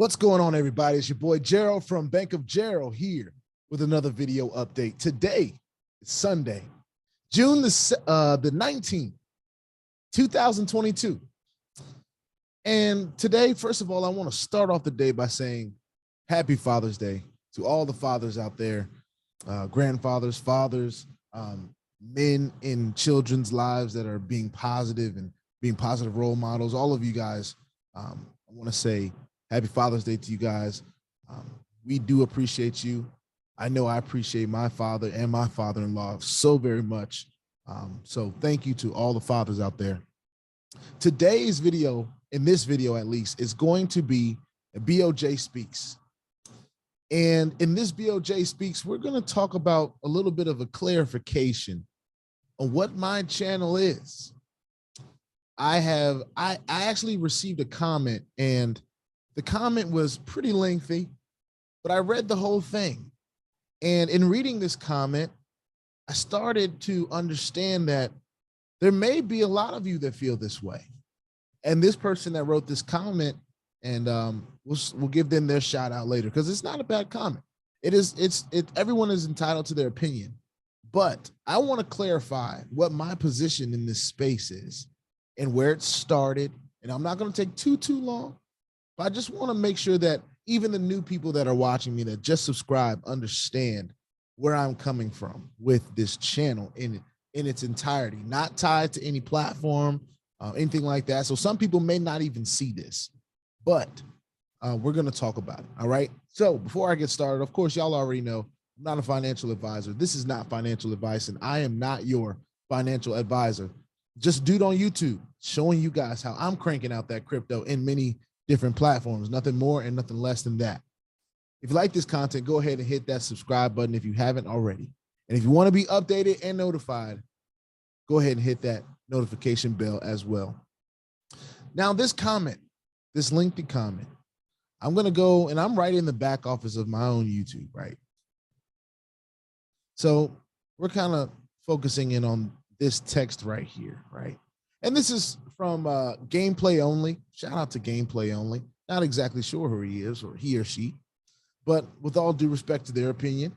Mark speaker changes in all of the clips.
Speaker 1: What's going on, everybody? It's your boy Gerald from Bank of Gerald here with another video update. Today, it's Sunday, June the 19th, 2022. And today, first of all, I want to start off the day by saying Happy Father's Day to all the fathers out there, grandfathers, fathers, men in children's lives that are being positive and being positive role models. All of you guys, I want to say Happy Father's Day to you guys. We do appreciate you. I know I appreciate my father and my father-in-law so very much. So thank you to all the fathers out there. Today's video, in this video at least, is going to be a BOJ Speaks. And in this BOJ Speaks, we're going to talk about a little bit of a clarification on what my channel is. I actually received a comment, and the comment was pretty lengthy, but I read the whole thing. And in reading this comment, I started to understand that there may be a lot of you that feel this way. And this person that wrote this comment, and we'll give them their shout out later, because it's not a bad comment. Everyone is entitled to their opinion. But I want to clarify what my position in this space is and where it started. And I'm not going to take too long. I just want to make sure that even the new people that are watching me that just subscribe understand where I'm coming from with this channel in its entirety, not tied to any platform, anything like that. So some people may not even see this, but we're going to talk about it. All right. So before I get started, of course, y'all already know I'm not a financial advisor. This is not financial advice, and I am not your financial advisor. Just dude on YouTube showing you guys how I'm cranking out that crypto in many different platforms, nothing more and nothing less than that. If you like this content, go ahead and hit that subscribe button if you haven't already. And if you want to be updated and notified, go ahead and hit that notification bell as well. Now, this comment, this lengthy comment, I'm going to go, and I'm right in the back office of my own YouTube, right? So we're kind of focusing in on this text right here, right? And this is from Gameplay Only. Shout out to Gameplay Only. Not exactly sure who he is or he or she, but with all due respect to their opinion,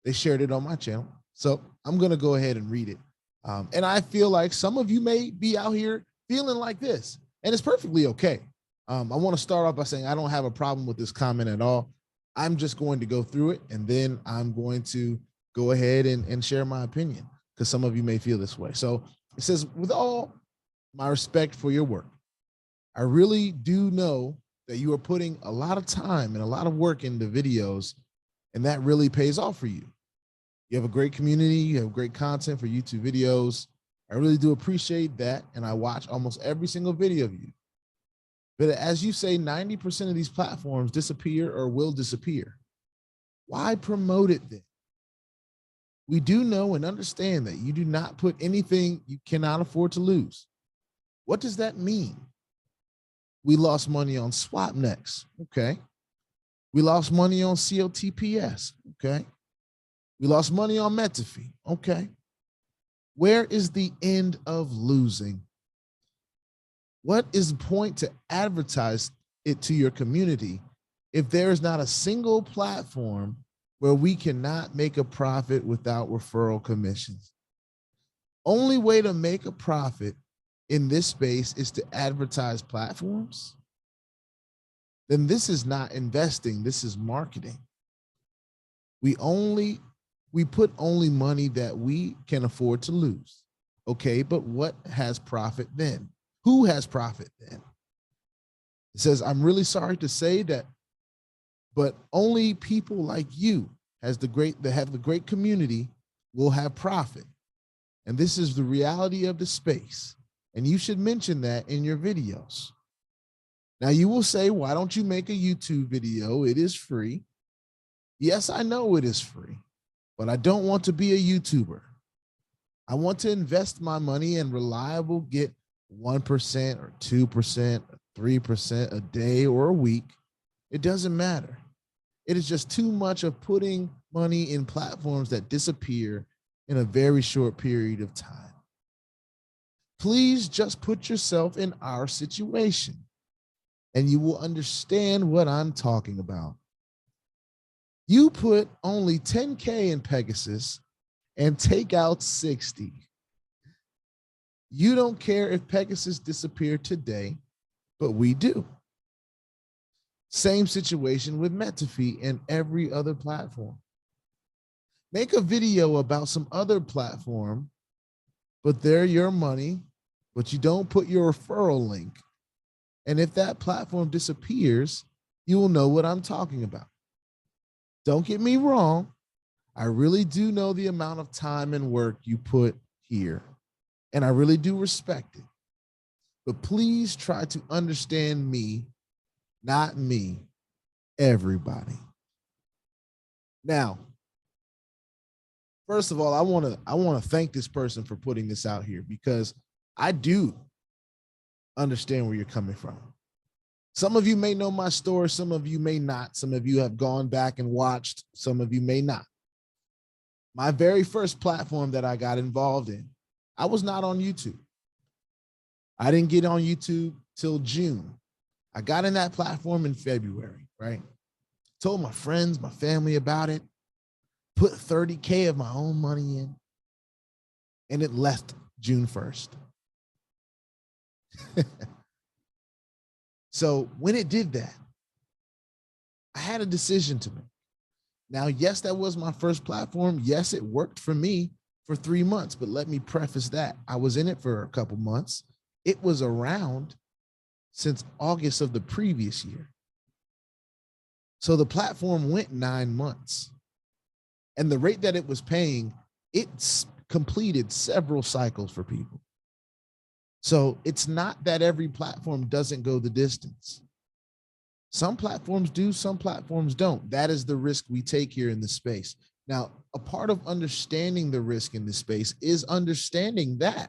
Speaker 1: they shared it on my channel. So I'm going to go ahead and read it. And I feel like some of you may be out here feeling like this, and it's perfectly okay. I want to start off by saying I don't have a problem with this comment at all. I'm just going to go through it, and then I'm going to go ahead and share my opinion, because some of you may feel this way. So it says, with all my respect for your work, I really do know that you are putting a lot of time and a lot of work into videos, and that really pays off for you. You have a great community, you have great content for YouTube videos. I really do appreciate that, and I watch almost every single video of you. But as you say, 90% of these platforms disappear or will disappear. Why promote it then? We do know and understand that you do not put anything you cannot afford to lose. What does that mean? We lost money on SwapNext, okay? We lost money on COTPS, okay? We lost money on Metafee, okay? Where is the end of losing? What is the point to advertise it to your community if there is not a single platform where we cannot make a profit without referral commissions? Only way to make a profit in this space is to advertise platforms? Then this is not investing, this is marketing. We put only money that we can afford to lose. Okay, but what has profit then? Who has profit then? It says, I'm really sorry to say that, but only people like you that have the great community will have profit. And this is the reality of the space. And you should mention that in your videos. Now you will say, why don't you make a YouTube video? It is free. Yes, I know it is free, but I don't want to be a YouTuber. I want to invest my money and reliable get 1% or 2% or 3% a day or a week. It doesn't matter. It is just too much of putting money in platforms that disappear in a very short period of time. Please just put yourself in our situation. and you will understand what I'm talking about. You put only 10K in Pegasus and take out 60. You don't care if Pegasus disappeared today, but we do. Same situation with Metafi and every other platform. Make a video about some other platform, but they're your money, but you don't put your referral link. And if that platform disappears, you will know what I'm talking about. Don't get me wrong. I really do know the amount of time and work you put here, and I really do respect it. But please try to understand me, not me, everybody. Now, first of all, I want to thank this person for putting this out here, because I do understand where you're coming from. Some of you may know my story, some of you may not. Some of you have gone back and watched, some of you may not. My very first platform that I got involved in, I was not on YouTube. I didn't get on YouTube till June. I got in that platform in February, right? Told my friends, my family about it, put 30K of my own money in, and it left June 1st. So when it did that, I had a decision to make. Now, yes, that was my first platform. Yes, it worked for me for 3 months, but let me preface that. I was in it for a couple months. It was around since August of the previous year. So the platform went 9 months. And the rate that it was paying, it's completed several cycles for people. So it's not that every platform doesn't go the distance. Some platforms do, some platforms don't. That is the risk we take here in this space. Now, a part of understanding the risk in this space is understanding that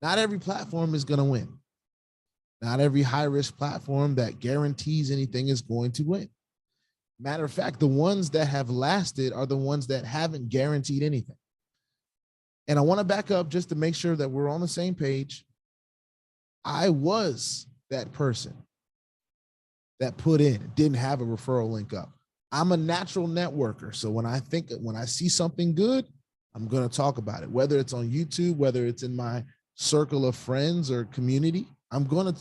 Speaker 1: not every platform is going to win. Not every high-risk platform that guarantees anything is going to win. Matter of fact, the ones that have lasted are the ones that haven't guaranteed anything. And I want to back up just to make sure that we're on the same page. I was that person that put in, didn't have a referral link up. I'm a natural networker. So when I see something good, I'm going to talk about it, whether it's on YouTube, whether it's in my circle of friends or community,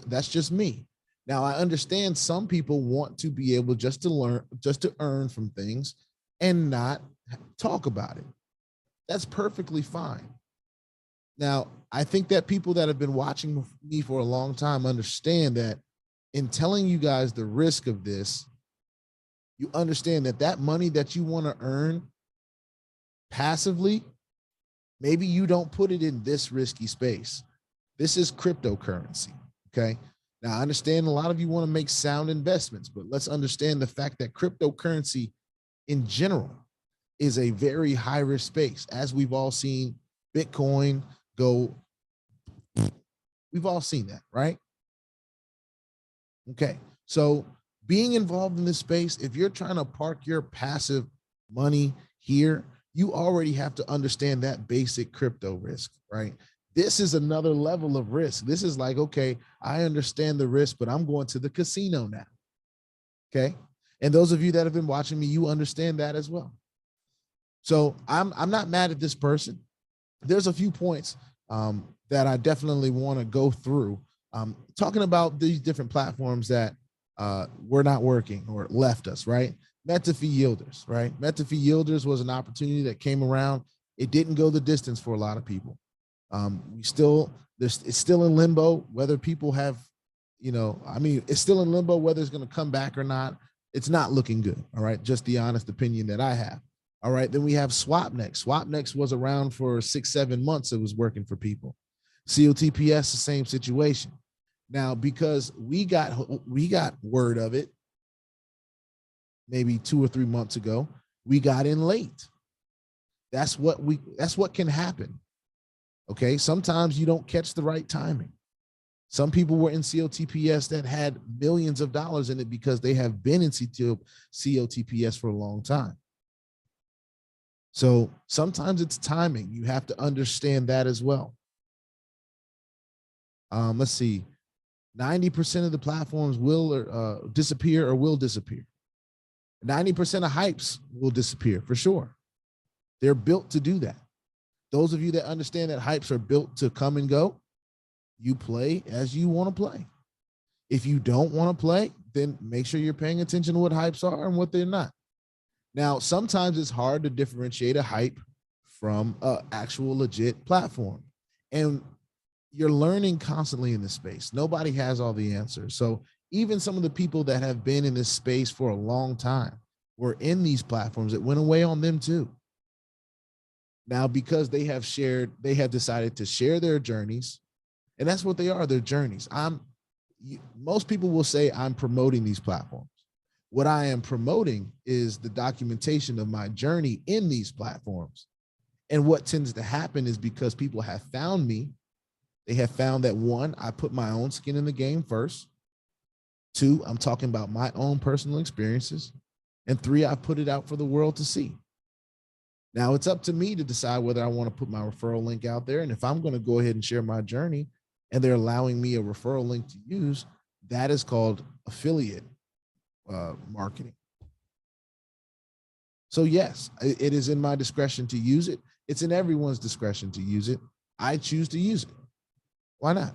Speaker 1: that's just me. Now, I understand some people want to be able just to earn from things and not talk about it. That's perfectly fine. Now, I think that people that have been watching me for a long time understand that in telling you guys the risk of this, you understand that money that you want to earn passively, maybe you don't put it in this risky space. This is cryptocurrency, okay? Now, I understand a lot of you want to make sound investments, but let's understand the fact that cryptocurrency in general is a very high risk space. As we've all seen Bitcoin go, we've all seen that, right? Okay, so being involved in this space, if you're trying to park your passive money here, you already have to understand that basic crypto risk, right? This is another level of risk. This is like, okay, I understand the risk, but I'm going to the casino now. Okay. And those of you that have been watching me, you understand that as well. So I'm not mad at this person. There's a few points that I definitely want to go through, talking about these different platforms that were not working or left us, right? Metafi yielders, right? Metafi yielders was an opportunity that came around. It didn't go the distance for a lot of people. It's still in limbo whether people have, it's still in limbo whether it's going to come back or not. It's not looking good. All right. Just the honest opinion that I have. All right. Then we have SwapNext. SwapNext was around for 6-7 months. It was working for people. COTPS, the same situation. Now, because we got word of it maybe 2 or 3 months ago, we got in late. That's what can happen. Okay. Sometimes you don't catch the right timing. Some people were in COTPS that had millions of dollars in it because they have been in COTPS for a long time. So sometimes it's timing. You have to understand that as well. Let's see. 90% of the platforms will disappear or will disappear. 90% of hypes will disappear for sure. They're built to do that. Those of you that understand that hypes are built to come and go, you play as you want to play. If you don't want to play, then make sure you're paying attention to what hypes are and what they're not. Now, sometimes it's hard to differentiate a hype from an actual legit platform. And you're learning constantly in this space. Nobody has all the answers. So even some of the people that have been in this space for a long time were in these platforms that went away on them too. Now, because they have decided to share their journeys, and that's what they are, their journeys. Most people will say I'm promoting these platforms. What I am promoting is the documentation of my journey in these platforms. And what tends to happen is because people have found me, they have found that one, I put my own skin in the game first. Two, I'm talking about my own personal experiences. And three, I put it out for the world to see. Now it's up to me to decide whether I want to put my referral link out there. And if I'm going to go ahead and share my journey and they're allowing me a referral link to use, that is called affiliate marketing. So yes, it is in my discretion to use it. It's in everyone's discretion to use it. I choose to use it. Why not?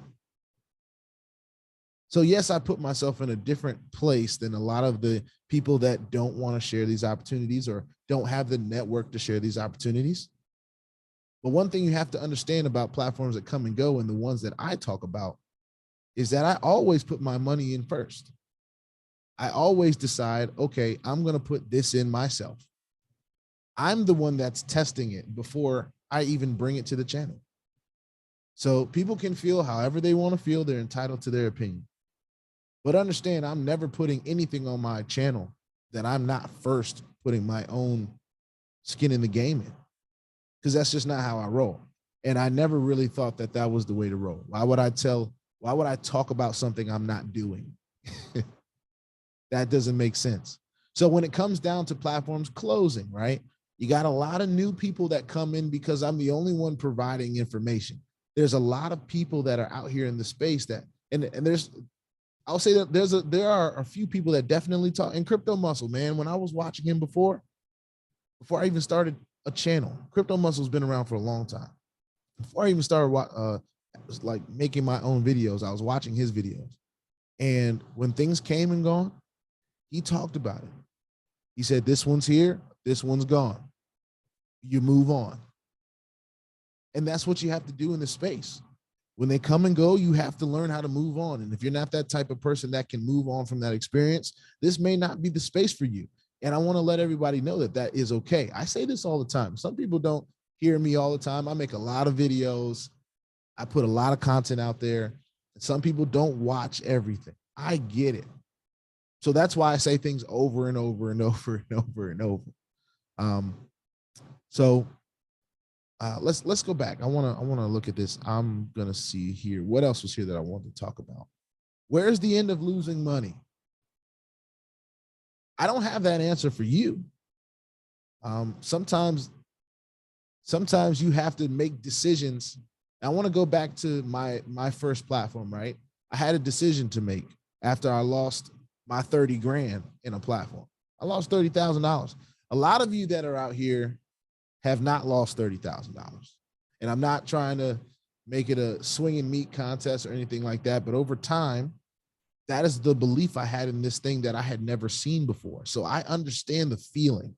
Speaker 1: So yes, I put myself in a different place than a lot of the people that don't want to share these opportunities or don't have the network to share these opportunities. But one thing you have to understand about platforms that come and go and the ones that I talk about is that I always put my money in first. I always decide, okay, I'm going to put this in myself. I'm the one that's testing it before I even bring it to the channel. So people can feel however they want to feel. They're entitled to their opinion. But understand, I'm never putting anything on my channel that I'm not first putting my own skin in the game in, because that's just not how I roll. And I never really thought that that was the way to roll. Why would I talk about something I'm not doing? That doesn't make sense. So when it comes down to platforms closing, right? You got a lot of new people that come in because I'm the only one providing information. There's a lot of people that are out here in the space that, and I'll say that there are a few people that definitely talk. And Crypto Muscle, man, when I was watching him before I even started a channel, Crypto Muscle's been around for a long time. Before I even started like making my own videos, I was watching his videos. And when things came and gone, he talked about it. He said, this one's here, this one's gone. You move on. And that's what you have to do in this space. When they come and go, you have to learn how to move on. And if you're not that type of person that can move on from that experience, this may not be the space for you. And I want to let everybody know that that is okay. I say this all the time. Some people don't hear me all the time. I make a lot of videos. I put a lot of content out there. Some people don't watch everything. I get it. So that's why I say things over and over and over and over and over. Let's go back. I want to look at this. I'm gonna see here. What else was here that I wanted to talk about? Where's the end of losing money? I don't have that answer for you. Sometimes you have to make decisions. I want to go back to my first platform, right? I had a decision to make after I lost my 30 grand in a platform. I lost $30,000. A lot of you that are out here have not lost $30,000. And I'm not trying to make it a swing and meat contest or anything like that. But over time, that is the belief I had in this thing that I had never seen before. So I understand the feeling.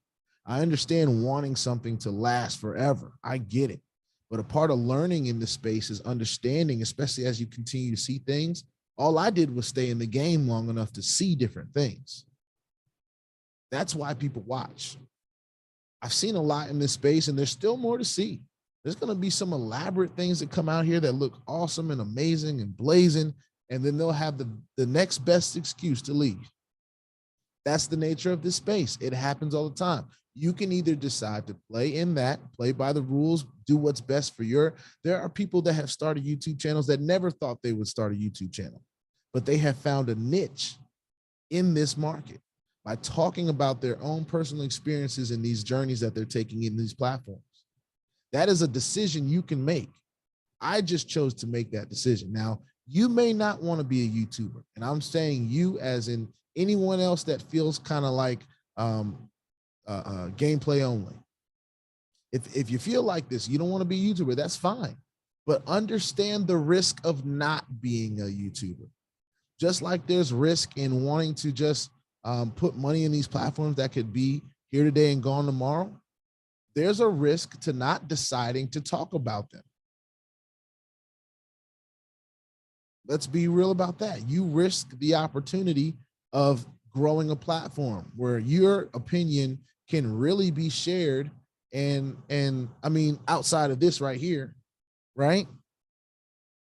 Speaker 1: I understand wanting something to last forever. I get it. But a part of learning in this space is understanding, especially as you continue to see things. All I did was stay in the game long enough to see different things. That's why people watch. I've seen a lot in this space and there's still more to see. There's going to be some elaborate things that come out here that look awesome and amazing and blazing. And then they'll have the next best excuse to leave. That's the nature of this space. It happens all the time. You can either decide to play in that, play by the rules, do what's best for there are people that have started YouTube channels that never thought they would start a YouTube channel, but they have found a niche in this market by talking about their own personal experiences in these journeys that they're taking in these platforms. That is a decision you can make. I just chose to make that decision. Now, You may not want to be a YouTuber. And I'm saying you as in anyone else that feels kind of like gameplay only. If you feel like this, you don't want to be a YouTuber, that's fine. But understand the risk of not being a YouTuber. Just like there's risk in wanting to just put money in these platforms that could be here today and gone tomorrow, there's a risk to not deciding to talk about them. Let's be real about that. You risk the opportunity of growing a platform where your opinion can really be shared. And I mean, outside of this right here, right?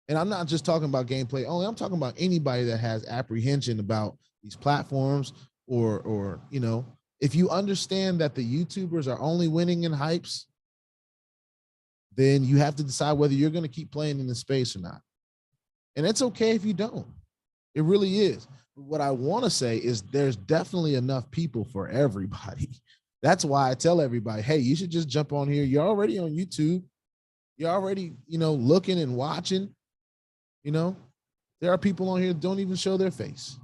Speaker 1: And I'm not just talking about gameplay only. I'm talking about anybody that has apprehension about these platforms or you know, if you understand that the YouTubers are only winning in hypes, then you have to decide whether you're going to keep playing in the space or not. And it's okay if you don't. It really is. What I want to say is there's definitely enough people for everybody. That's why I tell everybody, hey, you should just jump on here. You're already on YouTube. You're already, you know, looking and watching. You know, there are people on here that don't even show their face.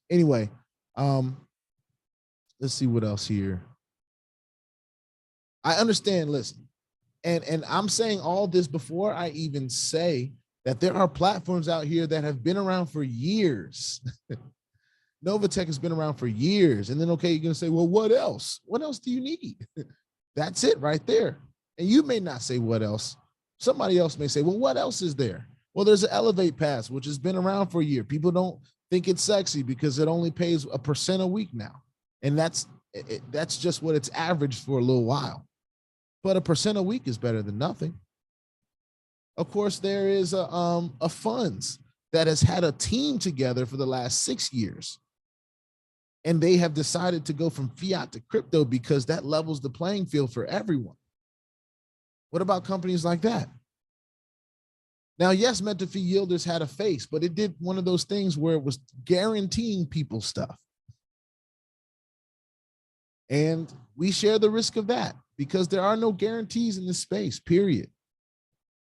Speaker 1: Anyway, let's see what else here. I understand, listen, and I'm saying all this before I even say that there are platforms out here that have been around for years. NOVATECH has been around for years. And then, okay, you're going to say, well, what else? What else do you need? That's it right there. And you may not say what else. Somebody else may say, well, what else is there? Well, there's an Elevate Pass, which has been around for a year. People don't think it's sexy because it only pays 1% a week now. And that's just what it's averaged for a little while. But 1% a week is better than nothing. Of course, there is a funds that has had a team together for the last 6 years. And they have decided to go from fiat to crypto because that levels the playing field for everyone. What about companies like that? Now, yes, Mentor Fee Yielders had a face, but it did one of those things where it was guaranteeing people stuff. And we share the risk of that because there are no guarantees in this space, period.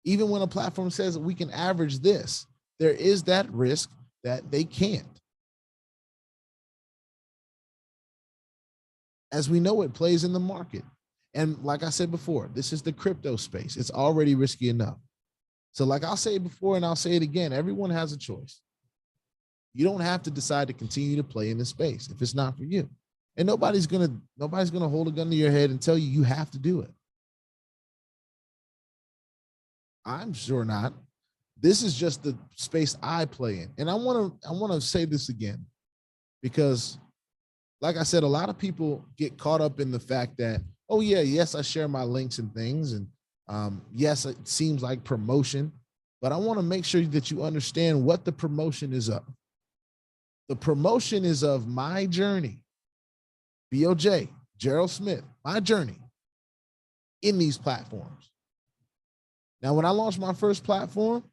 Speaker 1: Even when a platform says we can average this, there is that risk that they can't. As we know, it plays in the market. And like I said before, this is the crypto space. It's already risky enough. So like I'll say it before and I'll say it again, everyone has a choice. You don't have to decide to continue to play in this space if it's not for you. And nobody's gonna hold a gun to your head and tell you have to do it. I'm sure not. This is just the space I play in. And I wanna say this again, because like I said, a lot of people get caught up in the fact that, oh yeah, yes, I share my links and things. And yes, it seems like promotion, but I want to make sure that you understand what the promotion is of. The promotion is of my journey, BOJ, Gerald Smith, my journey in these platforms. Now, when I launched my first platform,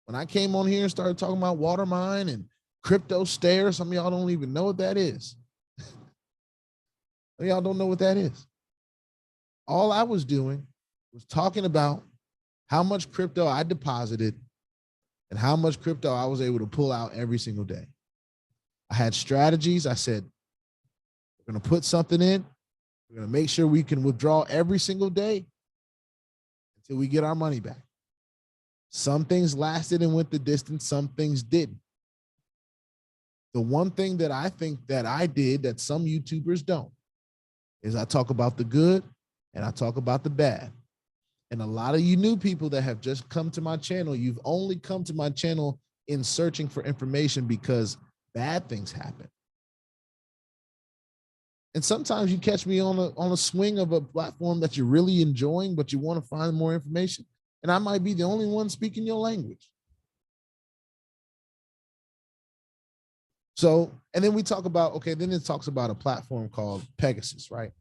Speaker 1: when I came on here and started talking about Watermine and Crypto Stare, some of y'all don't even know what that is. Y'all don't know what that is. All I was doing was talking about how much crypto I deposited and how much crypto I was able to pull out every single day. I had strategies. I said, we're going to put something in. We're going to make sure we can withdraw every single day until we get our money back. Some things lasted and went the distance. Some things didn't. The one thing that I think that I did that some YouTubers don't is I talk about the good and I talk about the bad. And a lot of you new people that have just come to my channel, you've only come to my channel in searching for information because bad things happen. And sometimes you catch me on a swing of a platform that you're really enjoying, but you want to find more information. And I might be the only one speaking your language. So, and then we talk about, okay, then it talks about a platform called Pegasus, right?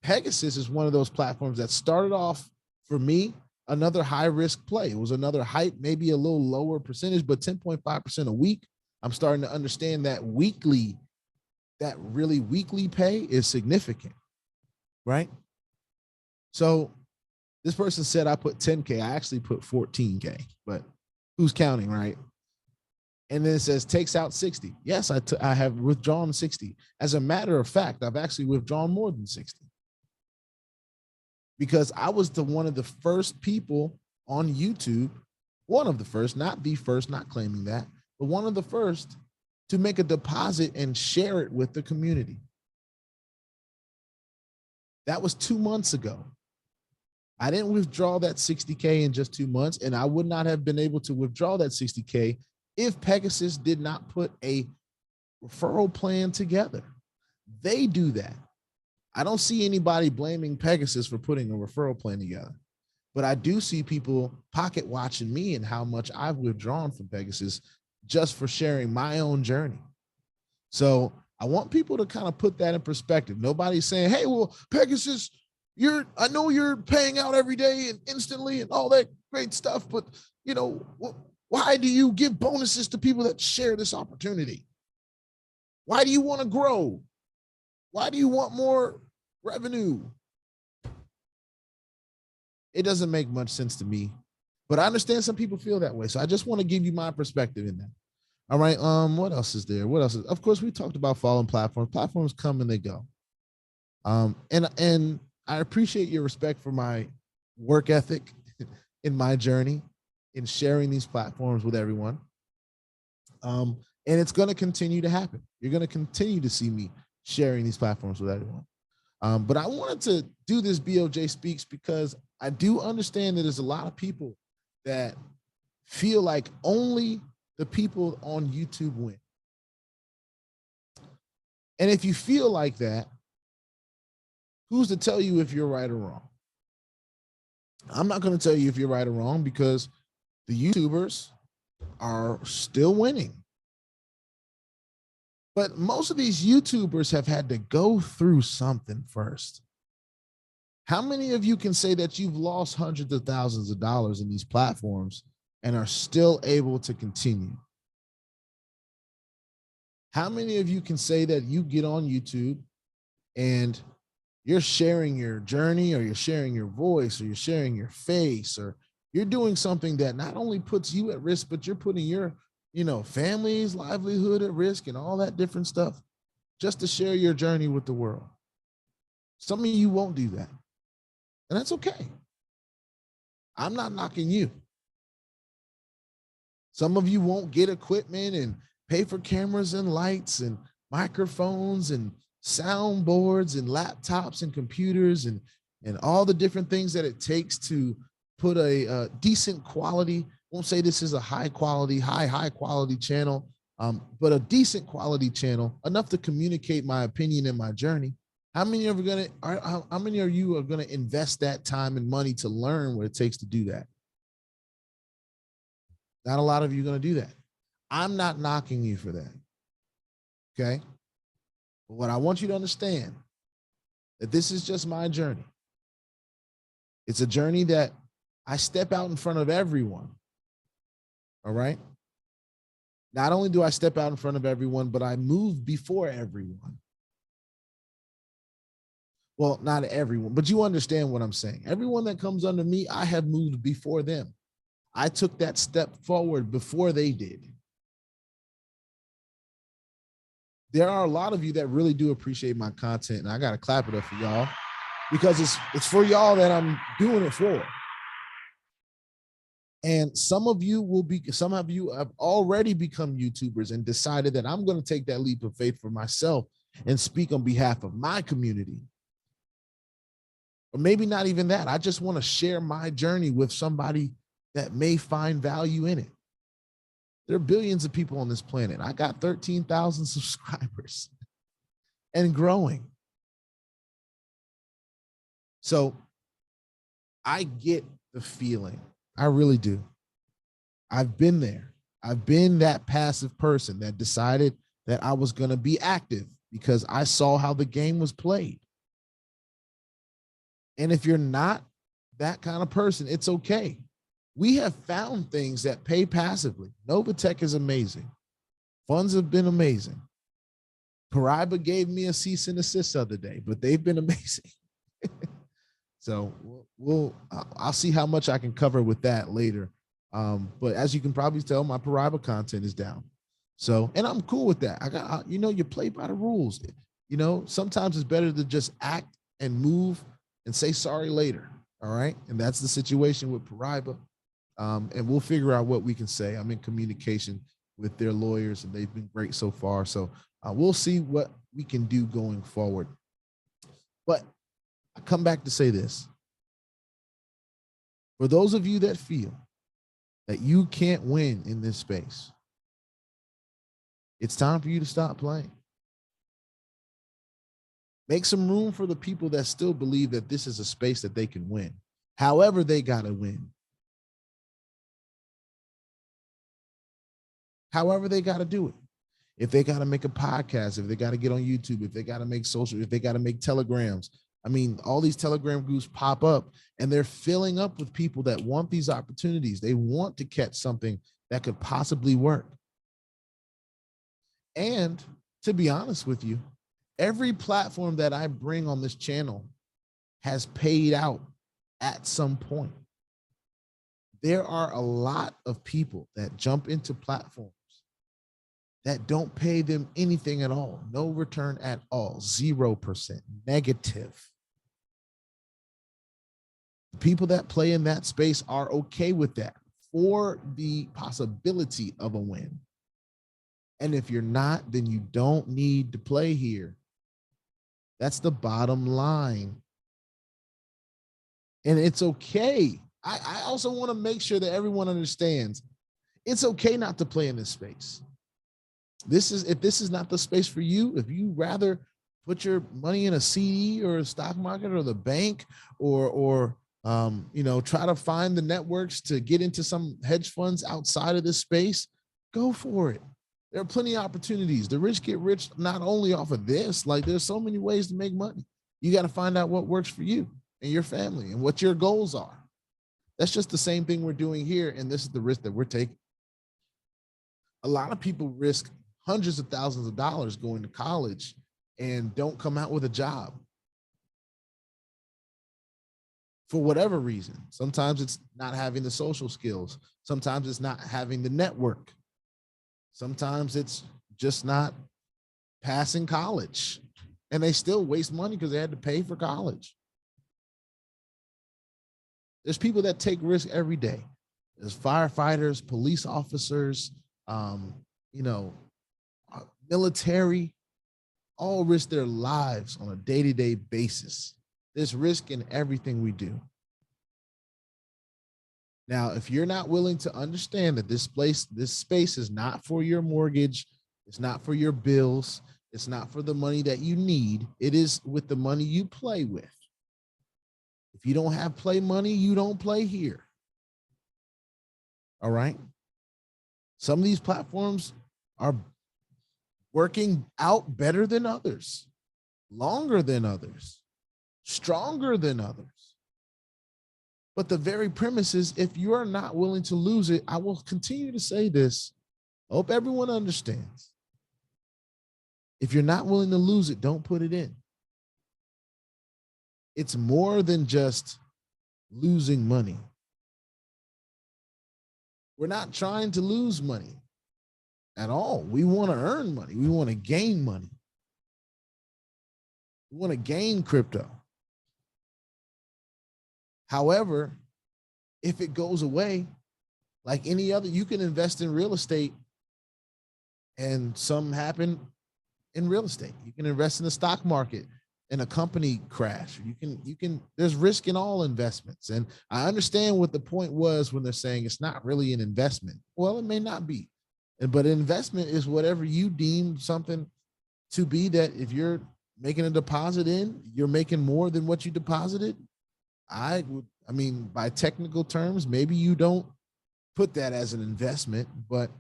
Speaker 1: Pegasus is one of those platforms that started off, for me, another high risk play. It was another hype, maybe a little lower percentage, but 10.5% a week. I'm starting to understand that weekly, that really weekly pay is significant, right? So this person said I put 10K. I actually put 14K, but Who's counting, right? And then it says takes out 60. Yes, I have withdrawn 60. As a matter of fact, I've actually withdrawn more than 60 because I was one of the first people on YouTube, one of the first, not the first, not claiming that, but one of the first to make a deposit and share it with the community. That was 2 months ago. I didn't withdraw that 60K in just 2 months, and I would not have been able to withdraw that 60K if Pegasus did not put a referral plan together. They do that. I don't see anybody blaming Pegasus for putting a referral plan together, but I do see people pocket watching me and how much I've withdrawn from Pegasus just for sharing my own journey. So I want people to kind of put that in perspective. Nobody's saying, hey, well, Pegasus, I know you're paying out every day and instantly and all that great stuff, but you know, why do you give bonuses to people that share this opportunity? Why do you want to grow? Why do you want more revenue? It doesn't make much sense to me, but I understand some people feel that way. So I just want to give you my perspective in that. All right. What else is there? What else is, of course, we talked about following platforms. Platforms come and they go. And I appreciate your respect for my work ethic in my journey in sharing these platforms with everyone. And it's going to continue to happen. You're going to continue to see me sharing these platforms with everyone. But I wanted to do this BOJ Speaks because I do understand that there's a lot of people that feel like only the people on YouTube win. And if you feel like that, who's to tell you if you're right or wrong? I'm not going to tell you if you're right or wrong because the YouTubers are still winning. But most of these YouTubers have had to go through something first. How many of you can say that you've lost hundreds of thousands of dollars in these platforms and are still able to continue? How many of you can say that you get on YouTube and you're sharing your journey, or you're sharing your voice, or you're sharing your face, or you're doing something that not only puts you at risk, but you're putting your, family's livelihood at risk and all that different stuff just to share your journey with the world? Some of you won't do that, and that's okay. I'm not knocking you. Some of you won't get equipment and pay for cameras and lights and microphones and soundboards and laptops and computers and all the different things that it takes to put a decent quality. Won't say this is a high quality channel, but a decent quality channel, enough to communicate my opinion and my journey. How many of you are gonna invest that time and money to learn what it takes to do that? Not a lot of you are gonna do that. I'm not knocking you for that. Okay. But what I want you to understand, that this is just my journey. It's a journey that I step out in front of everyone. All right. Not only do I step out in front of everyone, but I move before everyone. Well, not everyone, but you understand what I'm saying. Everyone that comes under me, I have moved before them. I took that step forward before they did. There are a lot of you that really do appreciate my content, and I got to clap it up for y'all because it's for y'all that I'm doing it for. And some of you have already become YouTubers and decided that I'm going to take that leap of faith for myself and speak on behalf of my community. Or maybe not even that. I just want to share my journey with somebody that may find value in it. There are billions of people on this planet. I got 13,000 subscribers and growing. So I get the feeling. I really do. I've been there. I've been that passive person that decided that I was going to be active because I saw how the game was played. And if you're not that kind of person, it's okay. We have found things that pay passively. NOVATECH is amazing. Funds have been amazing. Paraiba gave me a cease and desist the other day, but they've been amazing. So I'll see how much I can cover with that later But as you can probably tell, my Pariba content is down. So, and I'm cool with that. You play by the rules. Sometimes it's better to just act and move and say sorry later. All right. And that's the situation with Pariba. And we'll figure out what we can say. I'm in communication with their lawyers, and they've been great so far. So we'll see what we can do going forward. But I come back to say this. For those of you that feel that you can't win in this space, it's time for you to stop playing. Make some room for the people that still believe that this is a space that they can win. However, they got to win. However, they got to do it. If they got to make a podcast, if they got to get on YouTube, if they got to make social, if they got to make telegrams. I mean, all these Telegram groups pop up and they're filling up with people that want these opportunities. They want to catch something that could possibly work. And to be honest with you, every platform that I bring on this channel has paid out at some point. There are a lot of people that jump into platforms that don't pay them anything at all, no return at all, 0%, negative. People that play in that space are okay with that for the possibility of a win. And if you're not, then you don't need to play here. That's the bottom line. And it's okay. I also want to make sure that everyone understands it's okay not to play in this space. If this is not the space for you, if you rather put your money in a CD or a stock market or the bank or try to find the networks to get into some hedge funds outside of this space, go for it. There are plenty of opportunities. The rich get rich not only off of this, like there's so many ways to make money. You got to find out what works for you and your family and what your goals are. That's just the same thing we're doing here. And this is the risk that we're taking. A lot of people risk hundreds of thousands of dollars going to college and don't come out with a job for whatever reason. Sometimes it's not having the social skills. Sometimes it's not having the network. Sometimes it's just not passing college, and they still waste money because they had to pay for college. There's people that take risks every day. There's firefighters, police officers, military, all risk their lives on a day-to-day basis. There's risk in everything we do. Now, if you're not willing to understand that this space is not for your mortgage, it's not for your bills, it's not for the money that you need, it is with the money you play with. If you don't have play money, you don't play here. All right? Some of these platforms are working out better than others, longer than others, stronger than others. But the very premise is, if you are not willing to lose it, I will continue to say this. I hope everyone understands. If you're not willing to lose it, don't put it in. It's more than just losing money. We're not trying to lose money at all. We want to earn money. We want to gain money. We want to gain crypto. However, if it goes away, like any other, you can invest in real estate and some happen in real estate. You can invest in the stock market and a company crash. There's risk in all investments. And I understand what the point was when they're saying it's not really an investment. Well, it may not be, but an investment is whatever you deem something to be, that if you're making a deposit in, you're making more than what you deposited. By technical terms, maybe you don't put that as an investment, but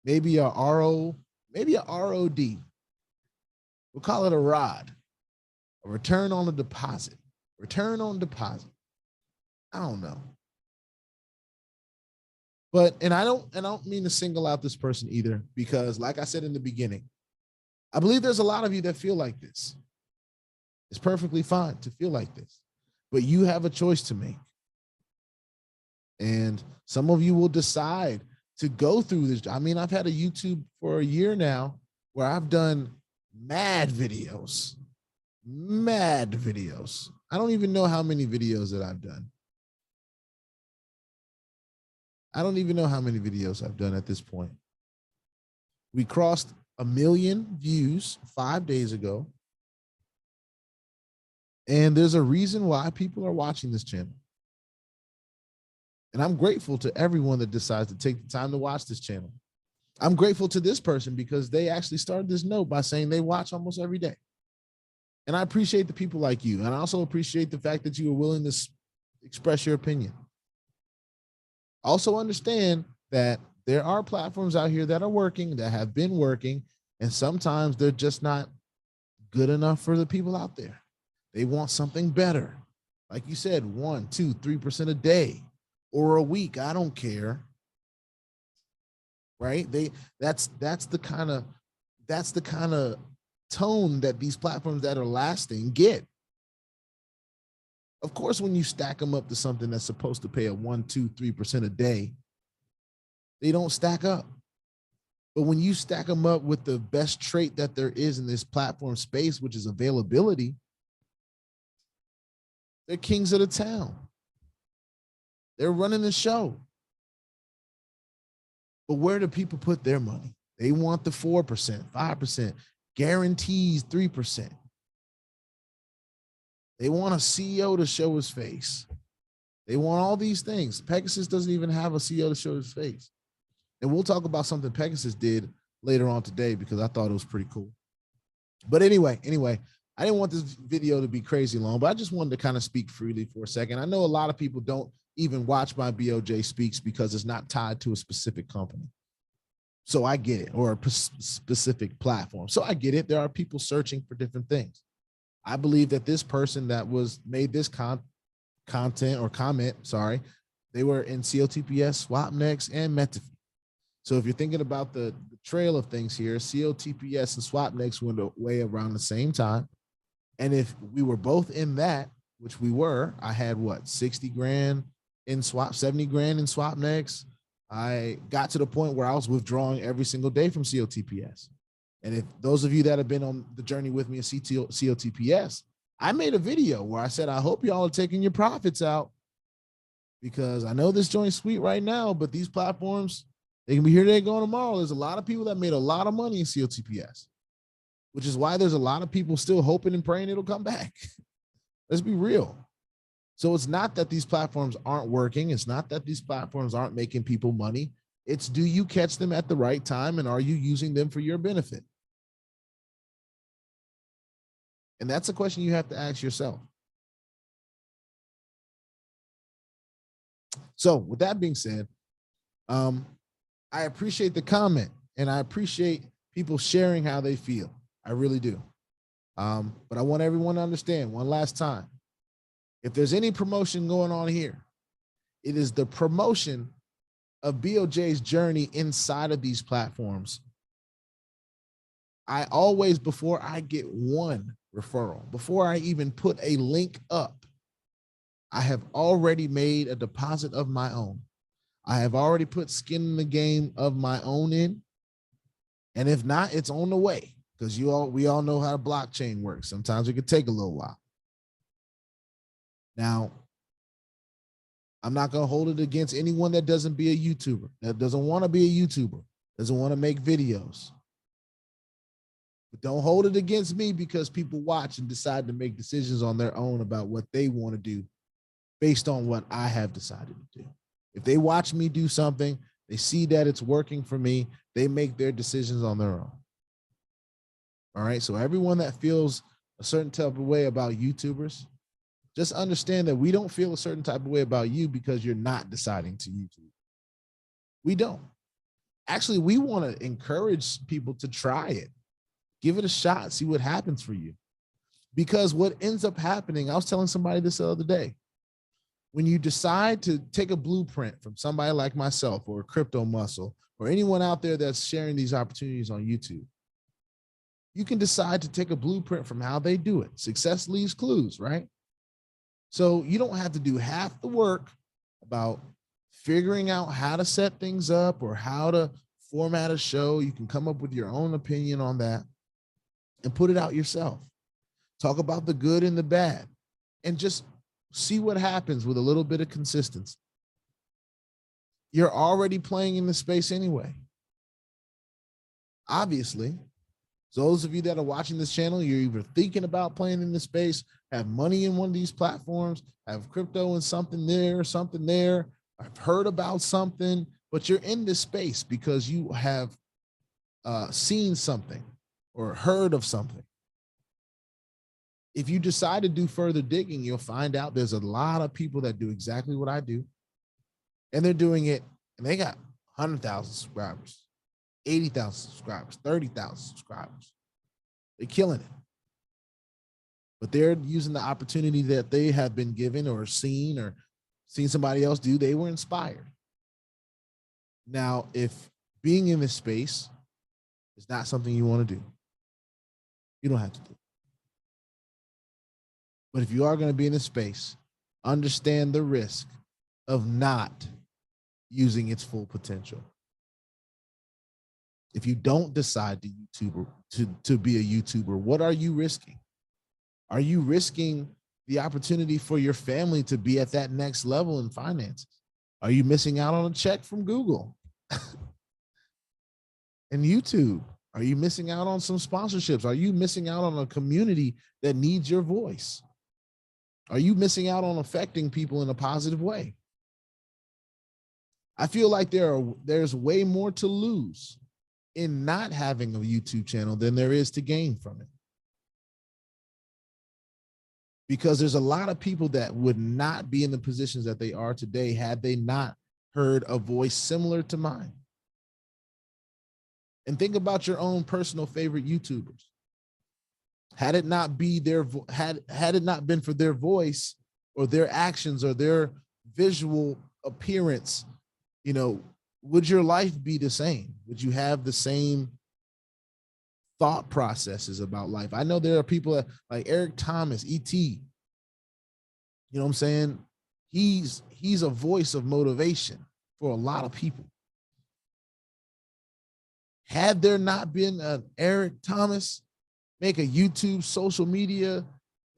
Speaker 1: maybe a ROD. We'll call it a ROD, a return on the deposit. Return on deposit. I don't know. And I don't mean to single out this person either, because like I said in the beginning, I believe there's a lot of you that feel like this. It's perfectly fine to feel like this, but you have a choice to make. And some of you will decide to go through this. I mean, I've had a YouTube for a year now where I've done mad videos. I don't even know how many videos that I've done. I don't even know how many videos I've done at this point. We crossed 1 million views 5 days ago. And there's a reason why people are watching this channel. And I'm grateful to everyone that decides to take the time to watch this channel. I'm grateful to this person because they actually started this note by saying they watch almost every day. And I appreciate the people like you. And I also appreciate the fact that you are willing to express your opinion. Also understand that there are platforms out here that are working, that have been working, and sometimes they're just not good enough for the people out there. They want something better. Like you said, 1%, 2%, 3% a day or a week. I don't care. Right? That's the kind of tone that these platforms that are lasting get. Of course, when you stack them up to something that's supposed to pay a 1%, 2%, 3% a day, they don't stack up. But when you stack them up with the best trait that there is in this platform space, which is availability, they're kings of the town. They're running the show. But where do people put their money? They want the 4%, 5%, guarantees 3%. They want a CEO to show his face. They want all these things. Pegasus doesn't even have a CEO to show his face. And we'll talk about something Pegasus did later on today because I thought it was pretty cool. But anyway, I didn't want this video to be crazy long, but I just wanted to kind of speak freely for a second. I know a lot of people don't even watch my BOJ Speaks because it's not tied to a specific company. So I get it, or a specific platform. So I get it. There are people searching for different things. I believe that this person that was made this content or comment, sorry, they were in COTPS, SwapNext, and Metafi. So if you're thinking about the trail of things here, COTPS and SwapNext went away around the same time. And if we were both in that, which we were, I had what, 60 grand in Swap, 70 grand in SwapNext. I got to the point where I was withdrawing every single day from COTPS. And if those of you that have been on the journey with me in COTPS, I made a video where I said, I hope y'all are taking your profits out because I know this joint's sweet right now, but these platforms, they can be here, they go tomorrow. There's a lot of people that made a lot of money in COTPS, which is why there's a lot of people still hoping and praying it'll come back. Let's be real. So it's not that these platforms aren't working. It's not that these platforms aren't making people money. It's, do you catch them at the right time and are you using them for your benefit? And that's a question you have to ask yourself. So with that being said, I appreciate the comment and I appreciate people sharing how they feel. I really do. But I want everyone to understand one last time. If there's any promotion going on here, it is the promotion of BOJ's journey inside of these platforms. I always, before I get one referral, before I even put a link up, I have already made a deposit of my own. I have already put skin in the game of my own in. And if not, it's on the way because we all know how the blockchain works. Sometimes it could take a little while. Now, I'm not going to hold it against anyone that doesn't be a YouTuber, that doesn't want to be a YouTuber, doesn't want to make videos. But don't hold it against me because people watch and decide to make decisions on their own about what they want to do based on what I have decided to do. If they watch me do something, they see that it's working for me, they make their decisions on their own. All right, so everyone that feels a certain type of way about YouTubers, just understand that we don't feel a certain type of way about you because you're not deciding to YouTube. We don't. Actually, we want to encourage people to try it. Give it a shot, see what happens for you. Because what ends up happening, I was telling somebody this the other day, when you decide to take a blueprint from somebody like myself or a crypto muscle or anyone out there that's sharing these opportunities on YouTube, you can decide to take a blueprint from how they do it. Success leaves clues, right? So you don't have to do half the work about figuring out how to set things up or how to format a show. You can come up with your own opinion on that and put it out yourself. Talk about the good and the bad and just see what happens with a little bit of consistency. You're already playing in the space anyway. Obviously, those of you that are watching this channel, you're either thinking about playing in this space, have money in one of these platforms, have crypto and something there. I've heard about something, but you're in this space because you have seen something or heard of something. If you decide to do further digging, you'll find out there's a lot of people that do exactly what I do. And they're doing it, and they got 100,000 subscribers, 80,000 subscribers, 30,000 subscribers. They're killing it. But they're using the opportunity that they have been given or seen somebody else do. They were inspired. Now, if being in this space is not something you want to do, you don't have to do it. But if you are going to be in this space, understand the risk of not using its full potential. If you don't decide to be a YouTuber, what are you risking? Are you risking the opportunity for your family to be at that next level in finances? Are you missing out on a check from Google and YouTube? Are you missing out on some sponsorships? Are you missing out on a community that needs your voice? Are you missing out on affecting people in a positive way? I feel like there's way more to lose in not having a YouTube channel than there is to gain from it. Because there's a lot of people that would not be in the positions that they are today had they not heard a voice similar to mine. And think about your own personal favorite YouTubers. Had it not be had it not been for their voice or their actions or their visual appearance, would your life be the same? Would you have the same thought processes about life? I know there are people like Eric Thomas, E.T. You know what I'm saying? He's a voice of motivation for a lot of people. Had there not been an Eric Thomas make a YouTube, social media,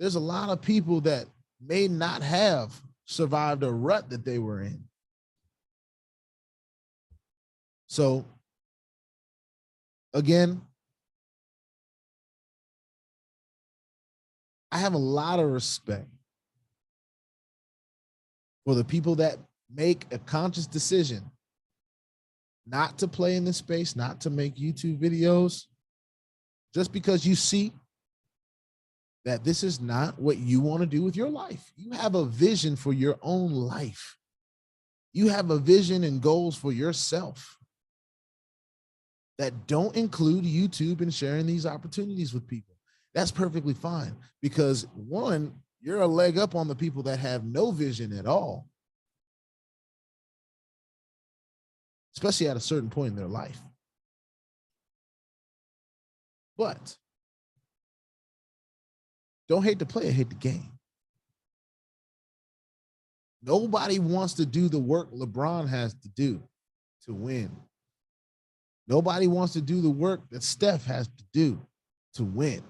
Speaker 1: there's a lot of people that may not have survived a rut that they were in. So again, I have a lot of respect for the people that make a conscious decision not to play in this space, not to make YouTube videos, just because you see that this is not what you want to do with your life. You have a vision for your own life. You have a vision and goals for yourself that don't include YouTube and sharing these opportunities with people. That's perfectly fine because one, you're a leg up on the people that have no vision at all, especially at a certain point in their life. But don't hate the player, hate the game. Nobody wants to do the work LeBron has to do to win. Nobody wants to do the work that Steph has to do to win.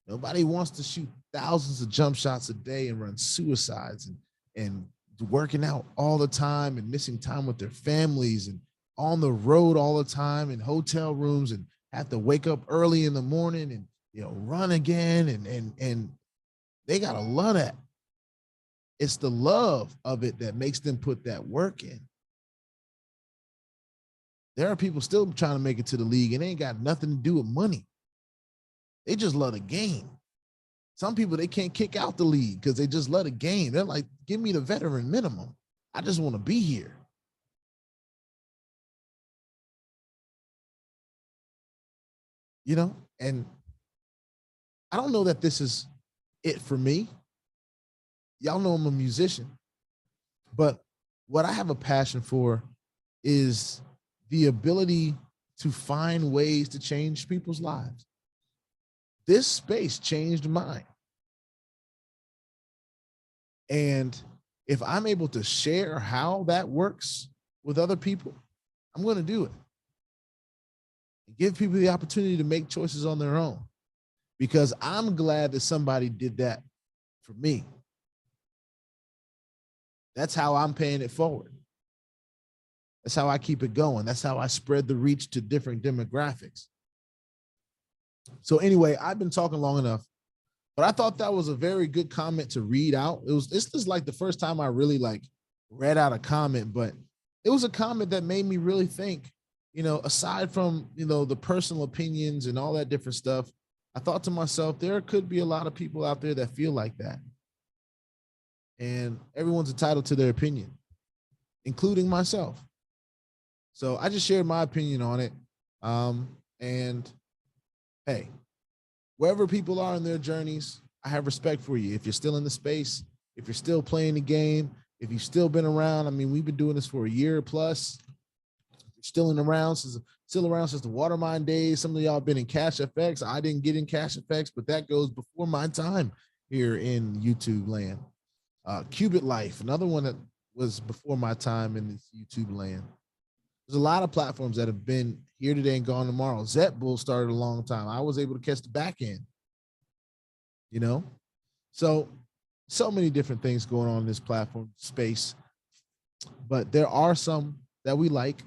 Speaker 1: Nobody wants to shoot thousands of jump shots a day and run suicides and working out all the time and missing time with their families and on the road all the time in hotel rooms and have to wake up early in the morning and run again and they gotta love that. It's the love of it that makes them put that work in. There are people still trying to make it to the league and they ain't got nothing to do with money. They just love the game. Some people, they can't kick out the league because they just love the game. They're like, give me the veteran minimum. I just want to be here. And I don't know that this is it for me. Y'all know I'm a musician, but what I have a passion for is the ability to find ways to change people's lives. This space changed mine. And if I'm able to share how that works with other people, I'm going to do it. Give people the opportunity to make choices on their own, because I'm glad that somebody did that for me. That's how I'm paying it forward. That's how I keep it going. That's how I spread the reach to different demographics. So anyway, I've been talking long enough, but I thought that was a very good comment to read out. This is like the first time I really like read out a comment, but it was a comment that made me really think, aside from, the personal opinions and all that different stuff, I thought to myself, there could be a lot of people out there that feel like that. And everyone's entitled to their opinion, including myself. So I just shared my opinion on it. And hey, wherever people are in their journeys, I have respect for you. If you're still in the space, if you're still playing the game, if you've still been around, I mean, we've been doing this for a year plus. Still around since the water mine days. Some of y'all been in Cash FX. I didn't get in Cash FX, but that goes before my time here in YouTube land. Qubit Life, another one that was before my time in this YouTube land. There's a lot of platforms that have been here today and gone tomorrow. ZetBull started a long time. I was able to catch the back end. So many different things going on in this platform space. But there are some that we like.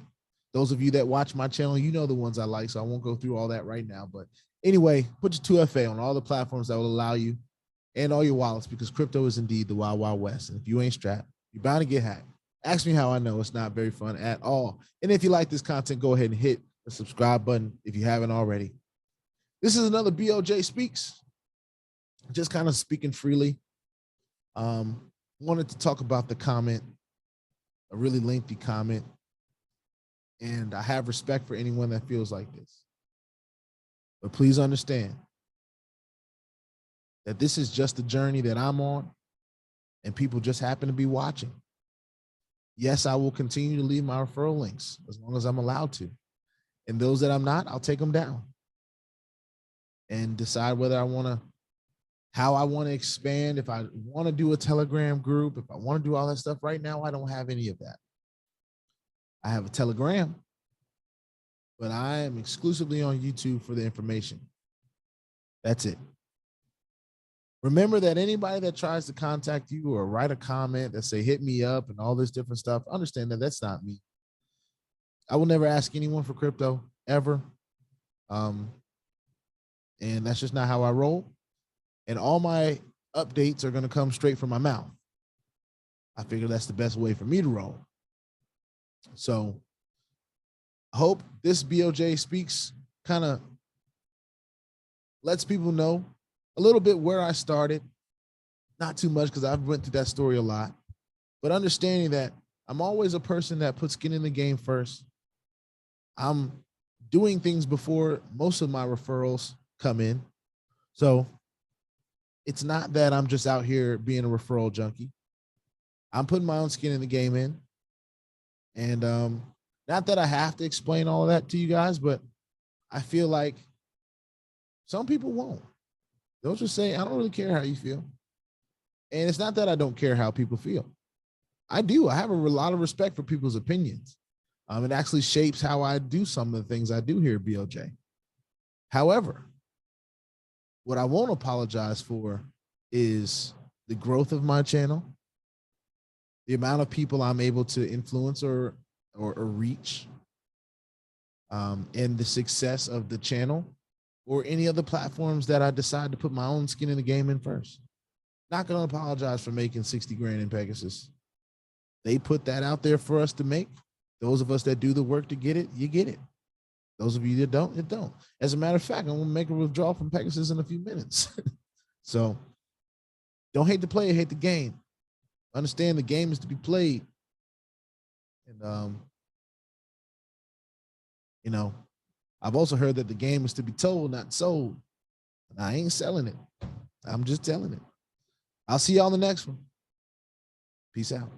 Speaker 1: Those of you that watch my channel, you know the ones I like, so I won't go through all that right now. But anyway, put your 2FA on all the platforms that will allow you, and all your wallets, because crypto is indeed the wild, wild west. And if you ain't strapped, you're bound to get hacked. Ask me how I know. It's not very fun at all. And if you like this content, go ahead and hit the subscribe button if you haven't already. This is another BOJ Speaks. Just kind of speaking freely. Wanted to talk about the comment, a really lengthy comment. And I have respect for anyone that feels like this. But please understand that this is just the journey that I'm on, and people just happen to be watching. Yes, I will continue to leave my referral links as long as I'm allowed to. And those that I'm not, I'll take them down and decide whether how I want to expand, if I want to do a Telegram group, if I want to do all that stuff. Right now, I don't have any of that. I have a Telegram, but I am exclusively on YouTube for the information. That's it. Remember that anybody that tries to contact you or write a comment that say, hit me up and all this different stuff, understand that that's not me. I will never ask anyone for crypto ever. And that's just not how I roll. And all my updates are going to come straight from my mouth. I figure that's the best way for me to roll. So I hope this BOJ Speaks kind of lets people know a little bit where I started. Not too much, because I've went through that story a lot, but understanding that I'm always a person that puts skin in the game first. I'm doing things before most of my referrals come in. So it's not that I'm just out here being a referral junkie. I'm putting my own skin in the game in. And not that I have to explain all of that to you guys, but I feel like some people won't. They'll just say, I don't really care how you feel. And it's not that I don't care how people feel. I do. I have a lot of respect for people's opinions. It actually shapes how I do some of the things I do here at BOJ. However, what I won't apologize for is the growth of my channel, the amount of people I'm able to influence or reach, and the success of the channel or any other platforms that I decide to put my own skin in the game in first. Not going to apologize for making 60 grand in Pegasus. They put that out there for us to make. Those of us that do the work to get it, you get it. Those of you that don't, you don't. As a matter of fact, I'm going to make a withdrawal from Pegasus in a few minutes. So don't hate the player, hate the game. Understand the game is to be played. And, I've also heard that the game is to be told, not sold. And I ain't selling it. I'm just telling it. I'll see y'all on the next one. Peace out.